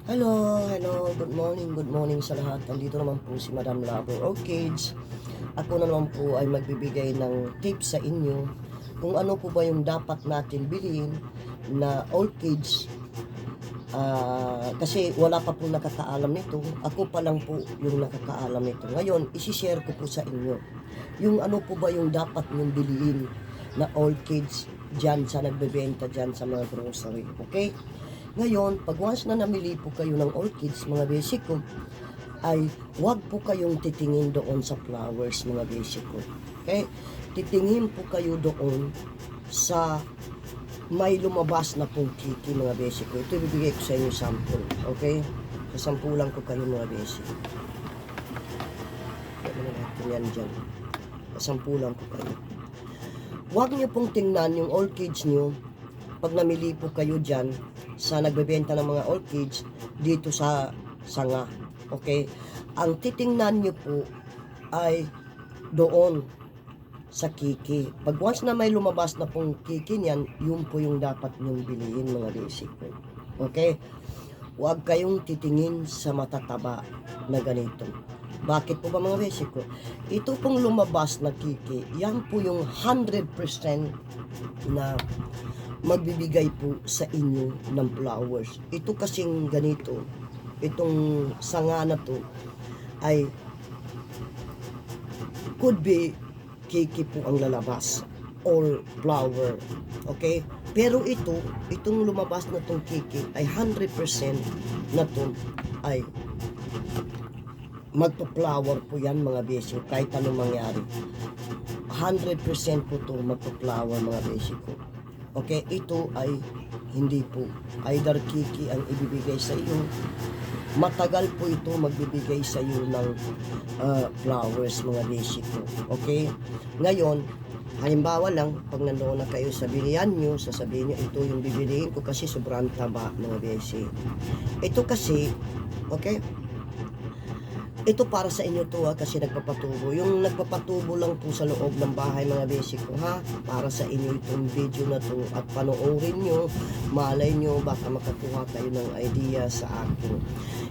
Hello, good morning sa lahat. Nandito naman po si Madam Lover Orchids. Ako na naman po ay magbibigay ng tips sa inyo kung ano po ba yung dapat natin bilhin na orchids. Kasi wala pa po nakakaalam nito. Ako pa lang po yung nakakaalam nito. Ngayon, isishare ko po sa inyo yung ano po ba yung dapat nyong bilhin na orchids dyan sa nagbebenta dyan sa mga grocery. Okay? Ngayon, pag once na namili po kayo ng orchids, mga basic ko, ay huwag po kayong titingin doon sa flowers, mga basic ko. Okay? Titingin po kayo doon sa may lumabas na pong kiki, mga basic ko. Ito ibibigay ko sa inyo sample. Okay? Sasampulan ko kayo, mga basic. Kaya natin yan dyan. Sasampulan ko kayo. Huwag niyo pong tingnan yung orchids niyo pag namili po kayo dyan sa nagbebenta ng mga orchids dito sa sanga. Okay? Ang titingnan nyo po ay doon sa kiki. Pag once na may lumabas na pong kiki niyan, yun po yung dapat nyong bilihin, mga basic po. Okay? Huwag kayong titingin sa matataba na ganito. Bakit po ba, mga basic ko? Ito pong lumabas na kiki, yan po yung 100% na magbibigay po sa inyo ng flowers. Ito kasing ganito, itong sanga na to ay could be kiki po ang lalabas or flower. Okay? Pero itong lumabas na tong kiki ay 100% na to ay magpa-flower po yan, mga besyo, kahit anong mangyari. 100% po to magpa-flower, mga besyo ko. Okay, ito ay hindi po either kiki ang ibibigay sa iyo. Matagal po ito magbibigay sa iyo ng flowers, mga basic po. Okay, ngayon halimbawa lang, pag nandoon na kayo sa bilihan nyo, sasabihin nyo, ito yung bibiliin ko kasi sobrang taba, mga basic. Ito kasi, okay, ito para sa inyo to, kasi nagpapatubo. Yung nagpapatubo lang po sa loob ng bahay, mga basic ko, ha. Para sa inyo itong video na to at panoorin nyo, malay nyo, baka makakuha kayo ng idea sa akin.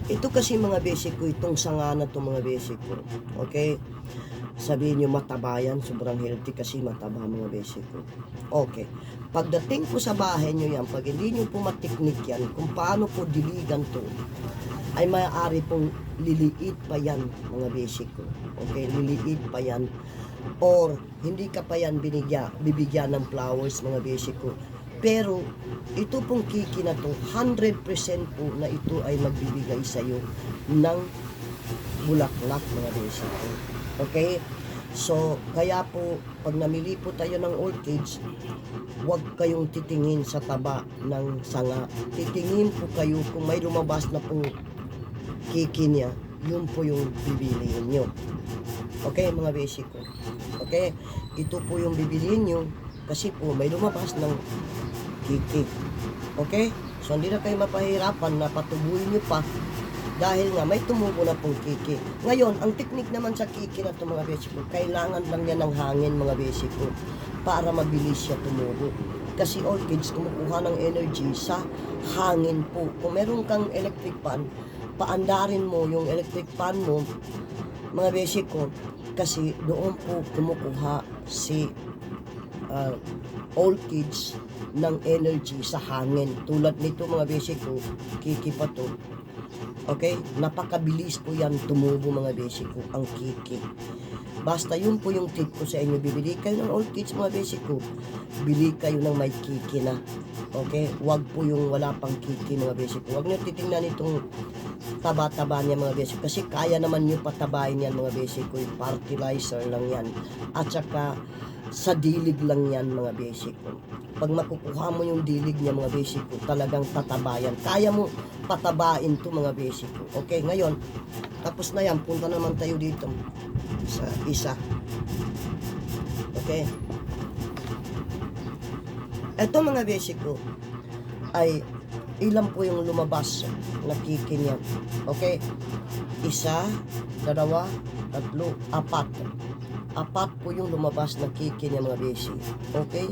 Ito kasi, mga basic ko, itong sanga na to, mga basic ko. Okay? Sabihin nyo mataba yan, sobrang healthy kasi mataba, mga basic ko. Okay. Pagdating po sa bahay nyo yan, pag hindi nyo po matiknik yan, kung paano po diligan to, ay maaari pong liliit pa yan, mga basic ko. Okay, liliit pa yan. Or, hindi ka pa yan bibigyan ng flowers, mga basic ko. Pero, ito pong kiki na to, 100% po na ito ay magbibigay sa'yo ng bulaklak, mga basic ko. Okay? So, kaya po, pag namili po tayo ng orchids, huwag kayong titingin sa taba ng sanga. Titingin po kayo kung may lumabas na pong kiki niya, yun po yung bibiliin nyo. Okay, mga basic ko. Okay, ito po yung bibiliin nyo kasi po may lumabas ng kiki. Okay, so hindi na kayo mapahirapan na patubuin nyo pa dahil nga may tumubo na pong kiki. Ngayon, ang teknik naman sa kiki na ito, mga basic ko, kailangan lang yan ng hangin, mga basic ko, para mabilis siya tumubo. Kasi orchids kumukuha ng energy sa hangin po. Kung meron kang electric fan, paandarin mo yung electric fan mo, mga basic ko, kasi doon po kumukuha si orchids ng energy sa hangin. Tulad nito, mga basic ko, kiki pa to. Okay? Napakabilis po yan tumubo, mga basic ko, ang kiki. Basta yun po yung tip ko sa inyo. Bibili kayo ng orchids, mga basic ko. Bili kayo ng may kiki na. Okay? Huwag po yung wala pang kiki, mga basic ko. Huwag nyo titingnan itong taba-taba niya, mga basic. Kasi kaya naman nyo patabayin yan, mga basic ko. Fertilizer lang yan. At saka sa dilig lang yan, mga basic ko. Pag makukuha mo yung dilig niya, mga basic ko, talagang tatabayan. Kaya mo patabain to, mga basic ko. Okay, ngayon, tapos na yan, punta naman tayo dito sa isa. Okay. Ito, mga basic ko, ay ilan po yung lumabas na kiki niya. Okay. Isa, dalawa, tatlo, apat. Apat po yung lumabas na kiki niya, mga basic. Okay.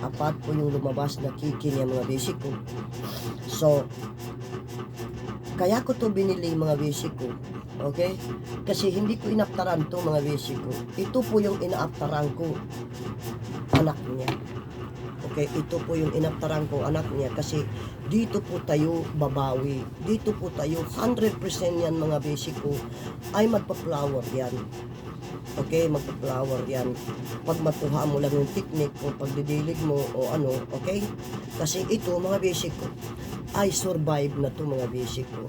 Apat po yung lumabas na kiki niya, mga basic ko. So, Kaya ko to binili mga basic ko. Okay? Kasi hindi ko inaptaran to mga basic ko. Ito po yung inaaptaran ko anak niya. Okay, ito po yung inaptaran ko anak niya kasi dito po tayo babawi. Dito po tayo 100% yan mga basic ko ay magpa-flower yan. Okay, magpa-flower yan. Pag matuha mo lang yung technique kung pagdidilig mo o ano, okay? Kasi ito mga basic ko ay survive na to mga basic ko.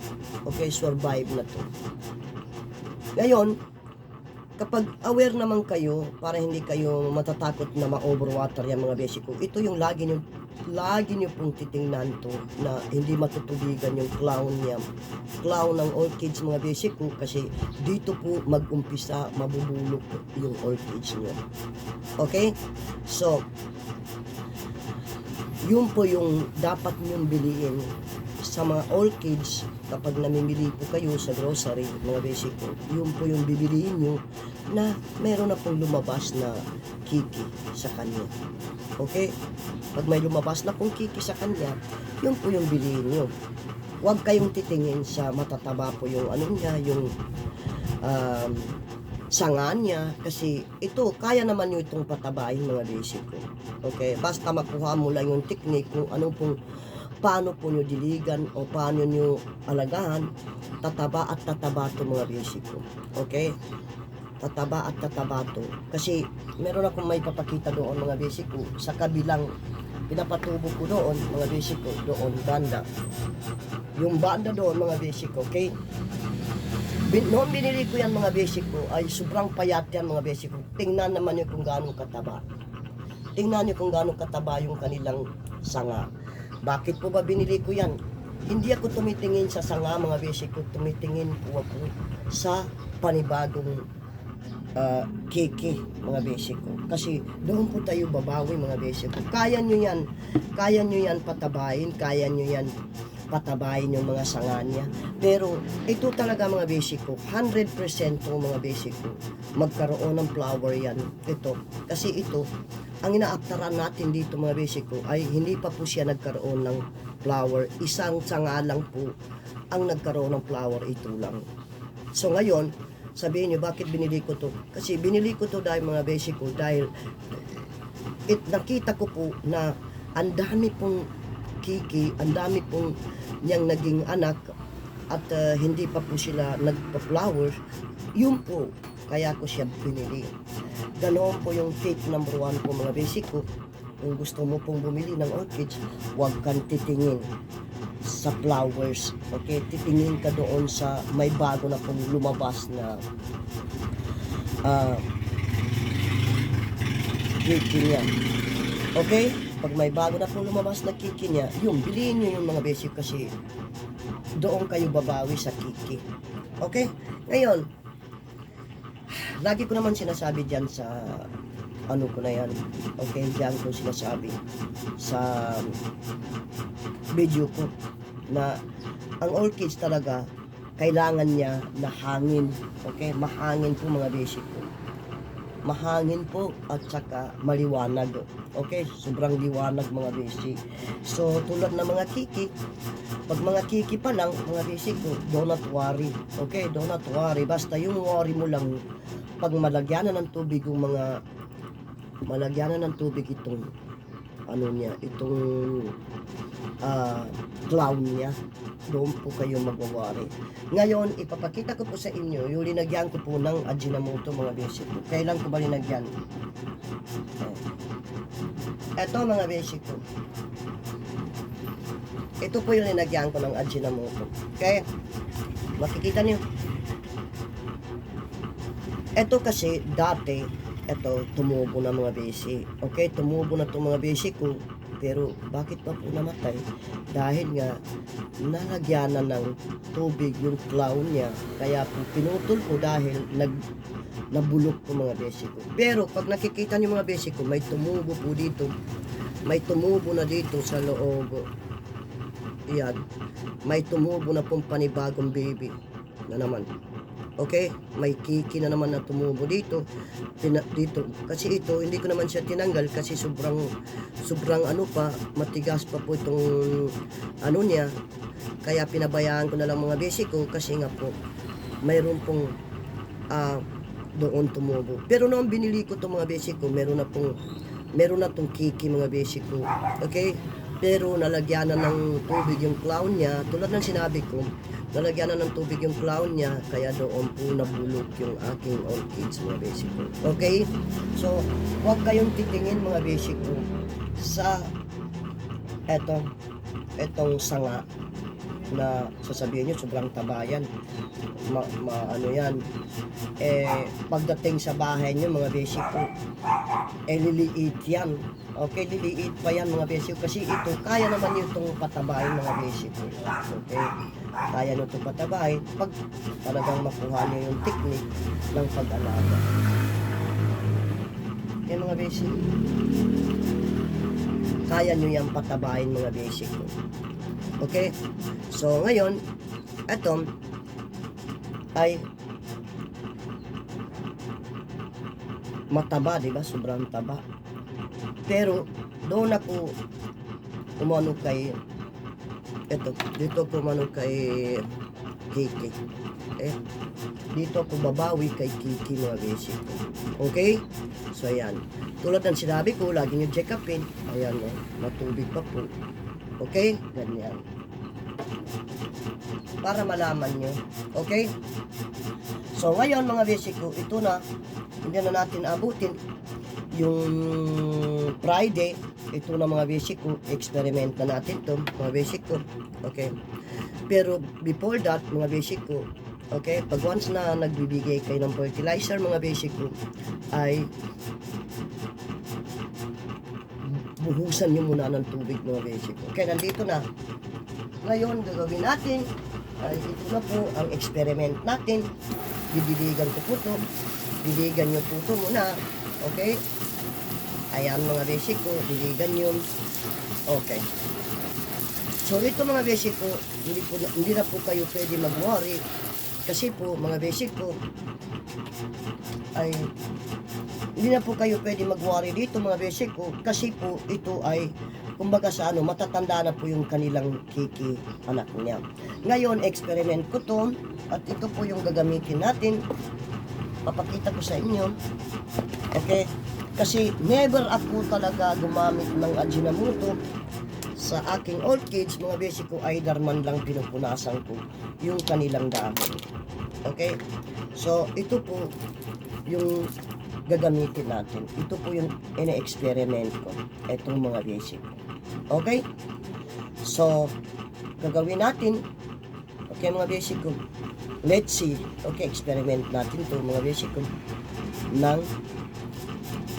Okay, survive na to. Ngayon, kapag aware naman kayo, para hindi kayo matatakot na ma-overwater yan mga basic ko, ito yung lagi nyo pong titingnan to na hindi matutubigan yung clown niya. Clown ng orchids mga basic ko kasi dito po mag-umpisa mabubulok yung orchids nyo. Okay? So, yun po yung dapat nyong biliin sa mga orchids kapag namimili po kayo sa grocery, mga basic ko, yun po yung bibiliin nyo na meron na pong lumabas na kiki sa kanya. Okay? Pag may lumabas na pong kiki sa kanya, yun po yung biliin nyo. Huwag kayong titingin sa matataba po yung ano niya, yung sanga niya, kasi ito, kaya naman nyo itong patabahin mga basic ko. Okay? Basta makuha mo lang yung technique kung ano pong paano po nyo diligan o paano nyo alagahan, tataba at tataba to mga basic ko. Okay? Tataba at tataba to. Kasi meron akong may papakita doon mga basic ko sa kabilang pinapatubo ko doon mga basic ko, doon banda. Yung banda doon mga basic ko, okay? Noon binili ko yan mga basic ko ay sobrang payat yan mga basic ko. Tingnan naman nyo kung gaano kataba. Tingnan nyo kung gaano kataba yung kanilang sanga. Bakit po ba binili ko yan? Hindi ako tumitingin sa sanga mga basic ko, tumitingin po ako sa panibagong kiki mga basic ko. Kasi doon po tayo babawi mga basic ko. Kaya nyo yan patabayin, kaya nyo yan patabayin yung mga sanga niya. Pero ito talaga mga basic ko, 100% to mga basic ko, magkaroon ng flower yan. Ito, kasi ito, ang inaaptaran natin dito mga basic ko ay hindi pa po siya nagkaroon ng flower. Isang sanga lang po ang nagkaroon ng flower, ito lang. So ngayon, sabihin nyo bakit binili ko to? Kasi binili ko to dahil mga basic ko, dahil nakita ko po na ang dami pong kiki, ang dami pong niyang naging anak at hindi pa po sila nagpa-flowers. Yun po, kaya ko siya binili. Ganoon po yung tip number 1 po mga basic ko. Kung gusto mo pong bumili ng orchids, huwag kang titingin sa flowers. Okay, titingin ka doon sa may bago na pong lumabas na kiki niya. Okay, pag may bago na pong lumabas na kiki niya, yung biliin nyo yung mga basic kasi doon kayo babawi sa kiki. Okay, ngayon, lagi ko naman sinasabi dyan sa ano ko na yan. Okay, dyan ko sinasabi sa video ko na ang orchids talaga kailangan niya na hangin. Okay, mahangin po mga basic ko. Mahangin po at saka maliwanag. Okay, sobrang liwanag mga basic. So tulad ng mga kiki, pag mga kiki pa lang mga basic ko, do not worry. Okay, do not worry. Basta yung worry mo lang pag malagyanan ng tubig yung mga malagyanan ng tubig itong ano niya, itong clown niya, doon po kayo magwawari. Ngayon, ipapakita ko po sa inyo yung linagyan ko po ng Ajinomoto mga basic ko. Kailan ko ba linagyan? Ito mga basic ko. Ito po yung linagyan ko ng Ajinomoto. Okay? Makikita niyo. Ito kasi dati, ito tumubo na mga basic. Okay, tumubo na itong mga basic ko. Pero bakit pa po namatay? Dahil nga nalagyan na ng tubig yung clown niya. Kaya po pinutol ko dahil nabulok po mga basic ko. Pero pag nakikita niyo mga basic ko, may tumubo po dito. May tumubo na dito sa loob. Yan. May tumubo na pong panibagong baby na naman. Okay? May kiki na naman na tumubo dito. Dito. Kasi ito, hindi ko naman siya tinanggal kasi sobrang ano pa, matigas pa po itong ano niya. Kaya pinabayaan ko na lang mga basic ko kasi nga po, mayroon pong doon tumubo. Pero noong binili ko itong mga basic ko, meron na tong kiki mga basic ko. Okay? Pero nalagyan na ng tubig yung clown niya. Tulad ng sinabi ko, nalagyan na ng tubig yung clown niya. Kaya doon po nabulok yung aking orchids mga basic ko. Okay? So, huwag kayong titingin mga basic ko sa etong sanga na sasabihin nyo sobrang taba yan, ano yan, pagdating sa bahay nyo mga basic ko, liliit yan. Okay, liliit pa yan mga basic kasi ito kaya naman nyo itong patabahin mga basic ko. Okay, kaya nyo itong patabahin pag talagang makuha nyo yung technique ng pag-alaga. Okay mga basic, kaya nyo yung patabahin mga basic ko. Okay? So, ngayon, ito ay mataba, di ba? Sobrang taba. Pero, doon ako umano kay dito ako umano kay Kiki. Dito ako babawi kay Kiki mga basic. Okay? So, ayan. Tulad ng sinabi ko, lagi nyo check upin. Ayan, matubig pa po. Okay? Ganyan. Para malaman nyo. Okay? So, ngayon mga basic ko, ito na. Hindi na natin abutin. Yung Friday, ito na mga basic ko. Experiment na natin to mga basic ko. Okay? Pero before that, mga basic ko, okay? Pag once na nagbibigay kayo ng fertilizer, mga basic ko, ay buhusan nyo muna ng tubig mga basic. Okay, nandito na. Ngayon, gagawin natin ay ito na po ang experiment natin. Didiligan ko po ito. Diligan nyo po ito muna. Okay? Ayan mga basic ko. Diligan nyo. Okay. So, ito mga basic ko, hindi na po kayo pwede mag-worry. Kasi po, mga basic ko, ay hindi na po kayo pwede mag-worry dito mga basic ko kasi po ito ay kumbaga sa matatanda na po yung kanilang Kiki anak niya. Ngayon, experiment ko to at ito po yung gagamitin natin. Papakita ko sa inyo. Okay? Kasi never ako talaga gumamit ng Ajinomoto sa aking orchids mga basic ko, either man lang pinupunasan ko yung kanilang dahon. Okay? So, ito po yung gagamitin natin. Ito po yung ine-experiment ko. Itong mga basic. Okay? So, gagawin natin. Okay, mga basic ko. Let's see. Okay, experiment natin to mga basic ko. Ng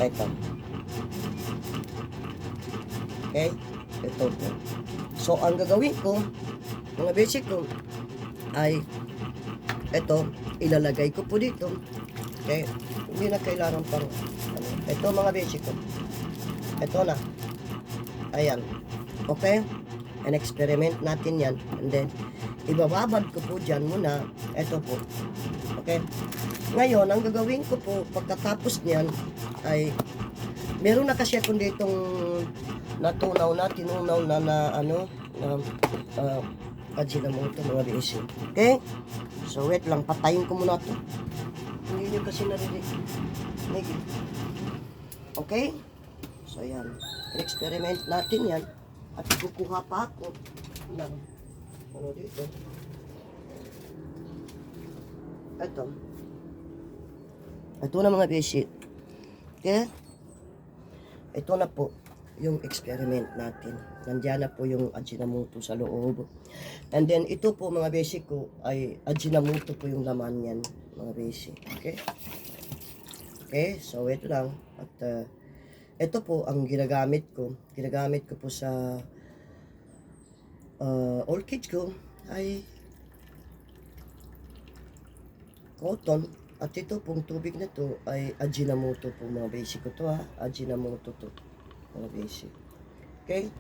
ito. Okay? Ito po. So, ang gagawin ko, mga basic ko, ay ito, ilalagay ko po dito. Okay? Hindi na kailangan pang ito mga basic ko. Ito na. Ayan. Okay? And experiment natin yan. And then, ibababad ko po dyan muna. Ito po. Okay? Ngayon, ang gagawin ko po, pagkatapos niyan, ay, meron na kasi akong ditong tinunaw na Ajinomoto mga basic. Okay? So, wait lang. Patayin ko muna ito. Hindi nyo kasi narinig. Okay? So, yan. Experiment natin yan. At kukuha pa ako ng dito. Ito na mga basic. Okay? Ito na po yung experiment natin. Nandiyan na po yung Ajinomoto sa loob. And then, ito po mga basic ko ay Ajinomoto po yung laman yan. Mga basic. Okay? Okay, so ito lang. At ito po ang ginagamit ko. Ginagamit ko po sa orchids ko ay cotton. At ito pong tubig na to ay Ajinomoto po mga basic ko to ha. Ajinomoto to. Mga basic. Okay?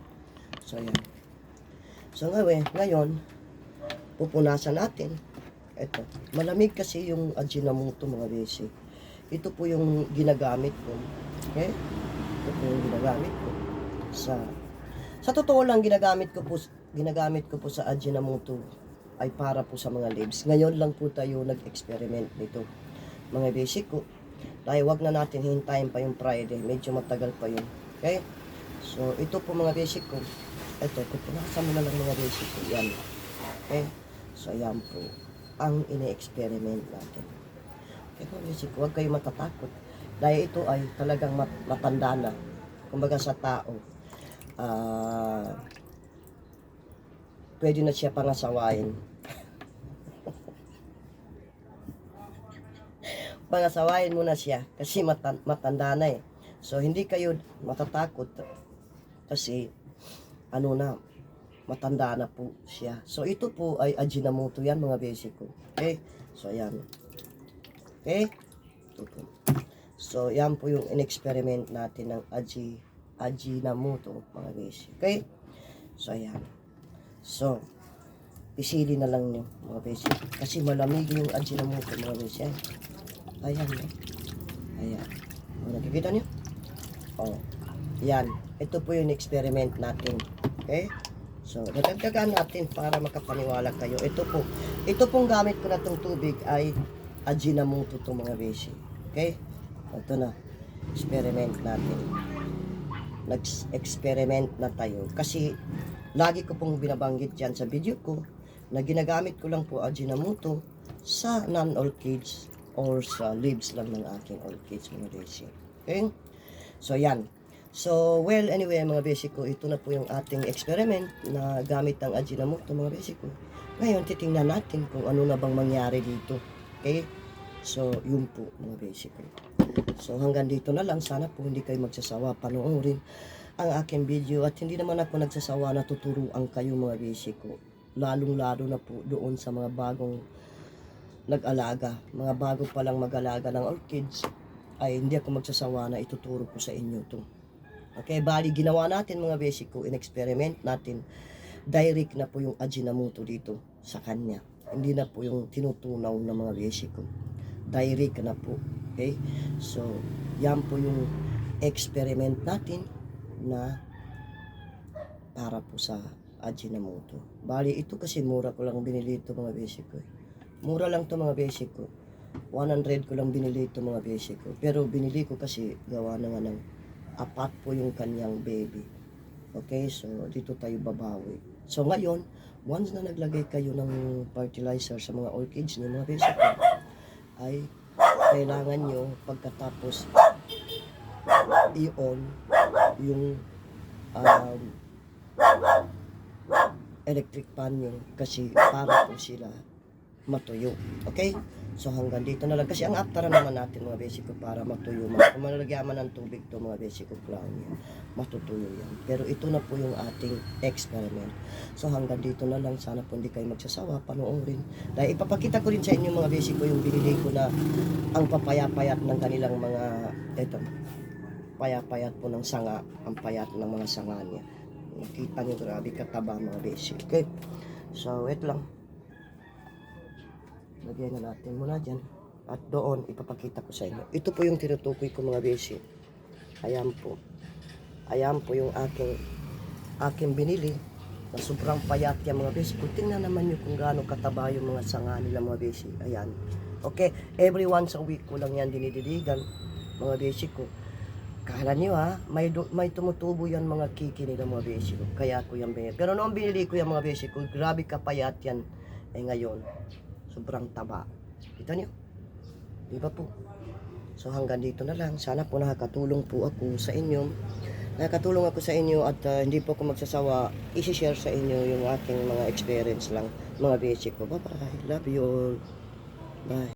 So yan. So ngayon, pupunasan natin Ito. Malamig kasi yung Ajinomoto mga besi. Ito po yung ginagamit ko. Okay? Ito po yung ginagamit ko. Sa totoo lang, ginagamit ko po sa Ajinomoto ay para po sa mga lips. Ngayon lang po tayo nag-experiment nito. Mga basic ko. Dahil wag na natin hintayin pa yung Friday. Medyo matagal pa yun. Okay? So, ito po mga basic ko. Ito, pupunasan mo na lang mga basic ko. Yan. Okay? So, yan po ang ine-experiment natin. Okay po basic ko. Huwag kayo matatakot. Dahil ito ay talagang matanda na. Kumbaga sa tao. Pwede na siya pangasawain. Pangasawain mo na siya kasi matanda na eh. So hindi kayo matatakot kasi ano na, matanda na po siya. So ito po ay Ajinomoto yan mga basic ko. Okay? So ayan. Okay? Ito po. So yan po yung in-experiment natin ng Ajinomoto mga basic. Okay? So ayan. So pisili na lang nyo mga basic. Kasi malamig yung Ajinomoto mga basic. Ayan. Ayan. Nakikita nyo? Oh. Yan. Ito po yung experiment natin. Okay? So, nadagdagan natin para makapaniwala kayo. Ito pong gamit ko na itong tubig ay Ajinomoto to mga basic. Okay? Ito na. Experiment natin. Nag-experiment na tayo. Kasi, lagi ko pong binabanggit dyan sa video ko na ginagamit ko lang po Ajinomoto sa non-orchids or sa leaves lang ng aking orchids mga basic. Okay? So, yan. So, well, anyway, mga basic ko, ito na po yung ating experiment na gamit ang Ajinomoto, mga basic ko. Ngayon, titingnan natin kung ano na bang mangyari dito. Okay? So, yun po, mga basic ko. So, hanggang dito na lang. Sana po hindi kayo magsasawa panoorin ang aking video. At hindi naman ako nagsasawa na tuturuan kayo, mga basic ko. Lalong-lalo na po doon sa mga bagong nag-alaga. Mga bago pa lang mag-alaga ng orchids ay hindi ako magsasawa na ituturo ko sa inyo to. Okay, bali ginawa natin mga basic ko, in-experiment natin. Direct na po yung Ajinomoto dito sa kanya. Hindi na po yung tinutunaw ng mga basic ko. Direct na po. Okay? So, yan po yung experiment natin na para po sa Ajinomoto. Bali, ito kasi mura ko lang binili ito mga basic ko. Mura lang to mga basic ko. 100 ko lang binili ito mga basic ko. Pero binili ko kasi gawa na nga ng apat po yung kanyang baby. Okay, so dito tayo babawi. So ngayon, once na naglagay kayo ng fertilizer sa mga orchids niyo mga basic ko, ay kailangan nyo pagkatapos i-on yung electric pan nyo kasi para po sila matuyo. Okay? So hanggang dito na lang. Kasi ang aftara naman natin mga basic ko para matuyo. Kung malagyaman ng tubig to mga basic ko crown yan, matutuyo yan. Pero ito na po yung ating experiment. So hanggang dito na lang. Sana po hindi kayo magsasawa. Panoorin. Dahil ipapakita ko rin sa inyo mga basic ko yung binili ko na ang papayapayat ng kanilang mga payapayat po ng sanga. Ang payat ng mga sanga niya. Nakita nyo grabe kataba mga basic. Okay? So wait lang. Lagyan na natin muna dyan. At doon, ipapakita ko sa inyo. Ito po yung tinutukoy ko mga basic. Ayan po. Ayan po yung aking binili. Na sobrang payat yan mga basic. Tingnan naman nyo kung gaano kataba yung mga sanga nila mga basic. Ayan. Okay. Every once a week ko lang yan dinidiligan. Mga basic ko. Kala nyo ha, may tumutubo yan mga kiki nila mga basic ko. Kaya ko yan binili. Pero noong binili ko yan mga basic ko, grabe kapayat yan. Eh ngayon, sobrang taba. Kita niyo? Diba po? So hanggang dito na lang. Sana po nakakatulong po ako sa inyo. Nakakatulong ako sa inyo at hindi po ako magsasawa i-share sa inyo yung aking mga experience lang. Mga basic ko. Bye bye. Love you all. Bye.